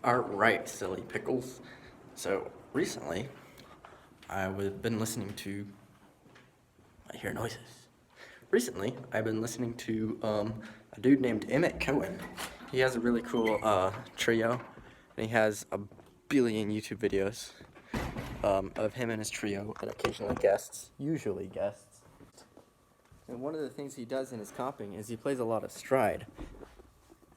Alright, silly pickles. So, recently, I've been listening to... I hear noises. Recently, I've been listening to a dude named Emmett Cohen. He has a really cool trio, and he has a billion YouTube videos of him and his trio, and occasionally guests, usually guests. And one of the things he does in his comping is he plays a lot of stride.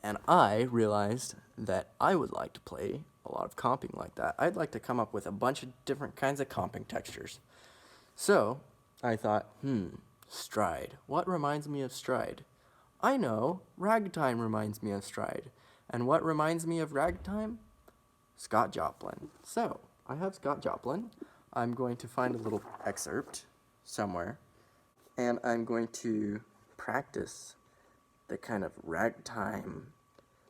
And I realized that I would like to play a lot of comping like that. I'd like to come up with a bunch of different kinds of comping textures. So I thought, stride. What reminds me of stride? I know, ragtime reminds me of stride. And what reminds me of ragtime? Scott Joplin. So I have Scott Joplin. I'm going to find a little excerpt somewhere, and I'm going to practice the kind of ragtime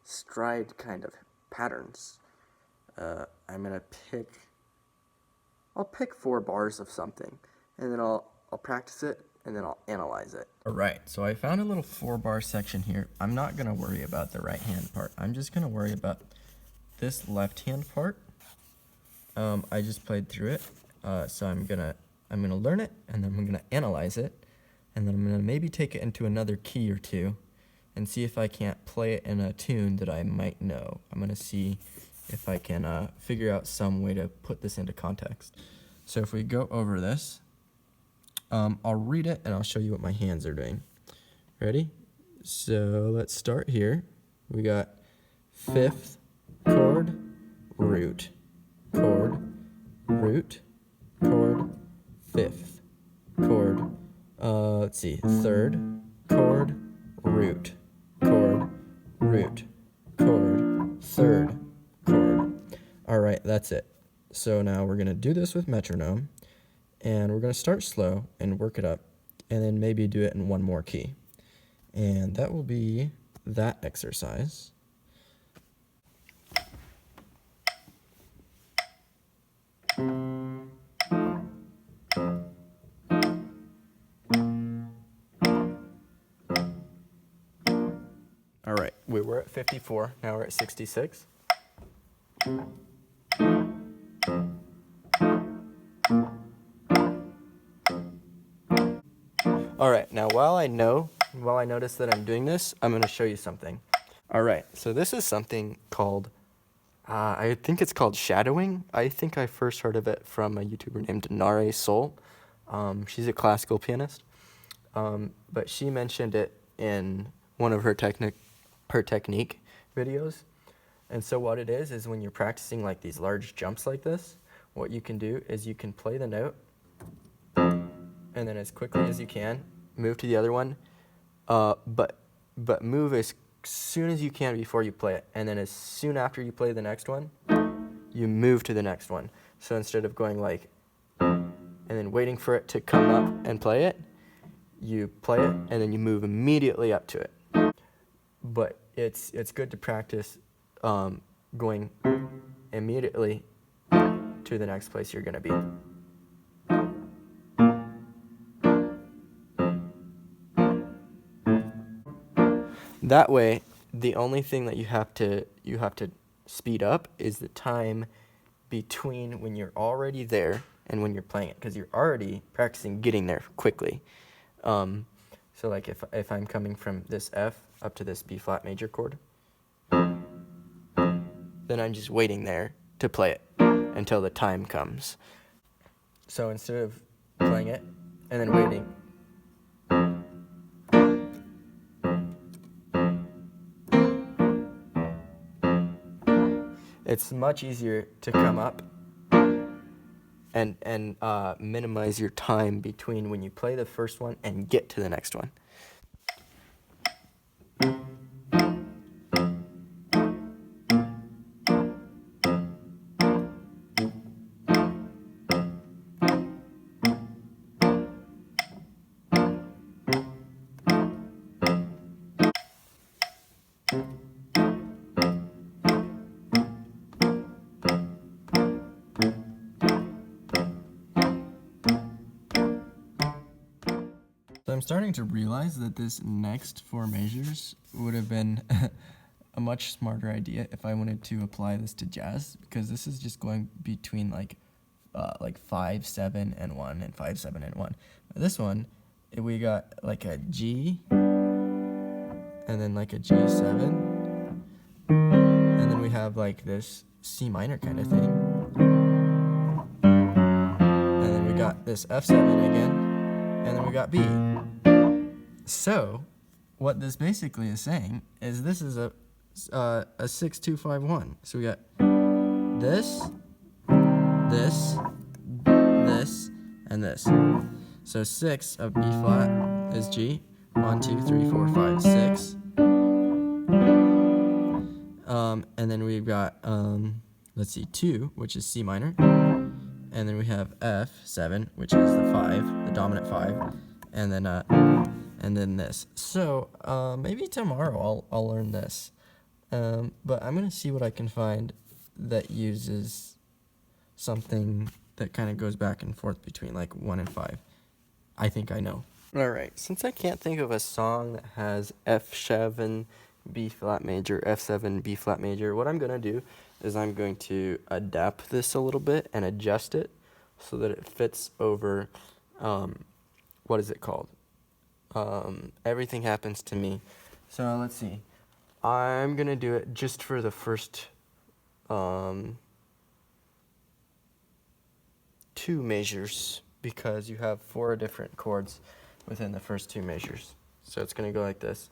stride kind of patterns. I'm gonna I'll pick 4 bars of something, and then I'll practice it, and then I'll analyze it. Alright, so I found a little 4-bar section here. I'm not gonna worry about the right hand part. I'm just gonna worry about this left hand part. I just played through it, so I'm gonna learn it, and then I'm gonna analyze it, and then I'm gonna maybe take it into another key or two, and see if I can't play it in a tune that I might know. I'm gonna see if I can figure out some way to put this into context. So if we go over this, I'll read it and I'll show you what my hands are doing. Ready? So let's start here. We got 5th chord, root, chord, root, chord, 5th chord. Let's see, 3rd chord, root, chord, root, chord, 3rd chord. Alright, that's it. So now we're going to do this with metronome, and we're going to start slow and work it up, and then maybe do it in one more key. And that will be that exercise. All right, we were at 54, now we're at 66. All right, now while I notice that I'm doing this, I'm gonna show you something. All right, so this is something called, I think it's called shadowing. I think I first heard of it from a YouTuber named Nare Soul. She's a classical pianist, but she mentioned it in one of her technique videos. And so what it is when you're practicing like these large jumps like this, what you can do is you can play the note, and then as quickly as you can, move to the other one, but move as soon as you can before you play it, and then as soon after you play the next one, you move to the next one. So instead of going like, and then waiting for it to come up and play it, you play it, and then you move immediately up to it. But it's good to practice going immediately to the next place you're going to be. That way, the only thing that you have to speed up is the time between when you're already there and when you're playing it, because you're already practicing getting there quickly. So like if I'm coming from this F up to this B flat major chord, then I'm just waiting there to play it until the time comes. So instead of playing it and then waiting, it's much easier to come up and minimize your time between when you play the first one and get to the next one. So I'm starting to realize that this next 4 measures would have been a much smarter idea if I wanted to apply this to jazz, because this is just going between like 5, 7, and 1, and 5, 7, and 1. This one, we got like a G, and then like a G7, and then we have like this C minor kind of thing, and then we got this F7 again, and then we got B. So what this basically is saying is this is a 6-2-5-1. So we got this, this, this, and this. So 6 of B flat is G. 1, 2, 3, 4, 5, 6. And then we've got let's see, 2, which is C minor, and then we have F7, which is the 5, the dominant 5, and then this. So maybe tomorrow I'll learn this, but I'm gonna see what I can find that uses something that kind of goes back and forth between like 1 and 5. I think I know. All right, since I can't think of a song that has F7, B flat major, F7, B flat major, what I'm gonna do is I'm going to adapt this a little bit and adjust it so that it fits over, what is it called? Everything Happens to Me. So let's see. I'm gonna do it just for the first 2 measures, because you have 4 different chords within the first 2 measures. So it's gonna go like this.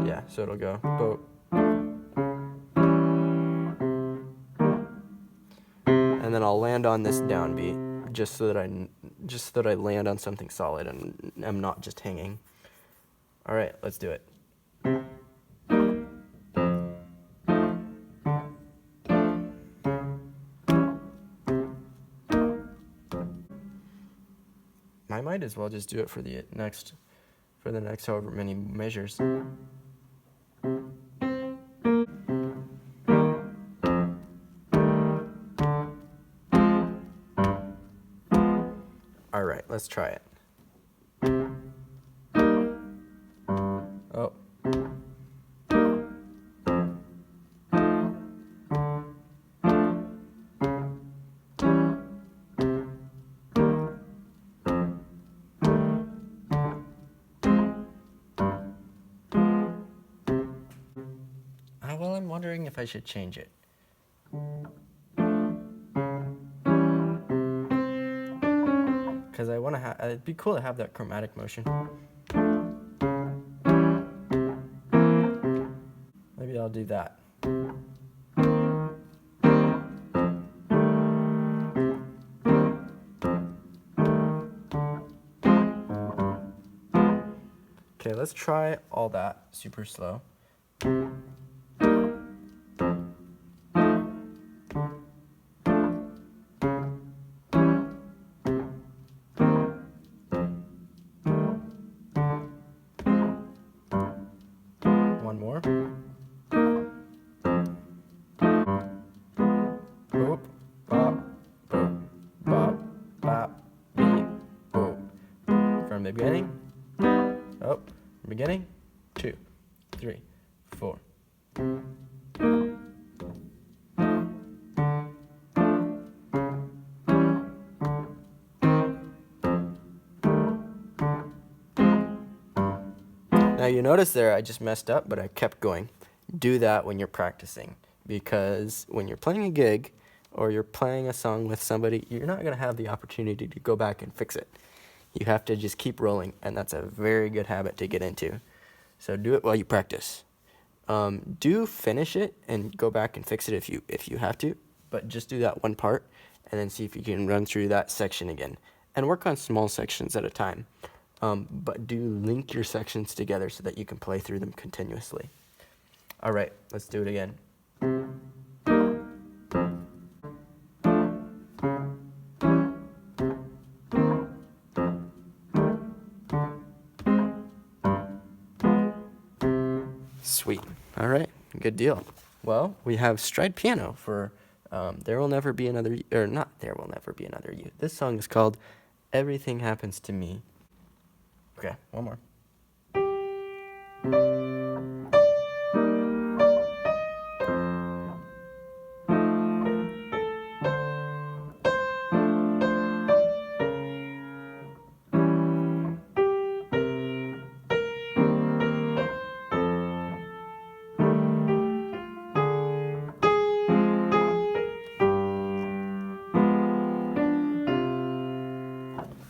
Yeah, so it'll go boop. And then I'll land on this downbeat just so that I land on something solid and I'm not just hanging. All right, let's do it. I might as well just do it for the next however many measures. All right, let's try it. Oh. Well, I'm wondering if I should change it. Because I want to have, it'd be cool to have that chromatic motion. Maybe I'll do that. Okay, let's try all that super slow. One more. Boop, bop, boop, bop, bop, beep, boop. From the beginning. Oh, beginning. 2, 3, 4. Now you notice there I just messed up, but I kept going. Do that when you're practicing, because when you're playing a gig or you're playing a song with somebody, you're not going to have the opportunity to go back and fix it. You have to just keep rolling, and that's a very good habit to get into. So do it while you practice. Do finish it and go back and fix it if you have to, but just do that one part and then see if you can run through that section again. And work on small sections at a time. But do link your sections together so that you can play through them continuously. All right, let's do it again. Sweet. All right, good deal. Well, we have stride piano for There Will Never Be Another, or not There Will Never Be Another You. This song is called Everything Happens to Me. Okay, one more.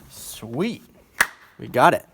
Sweet. We got it.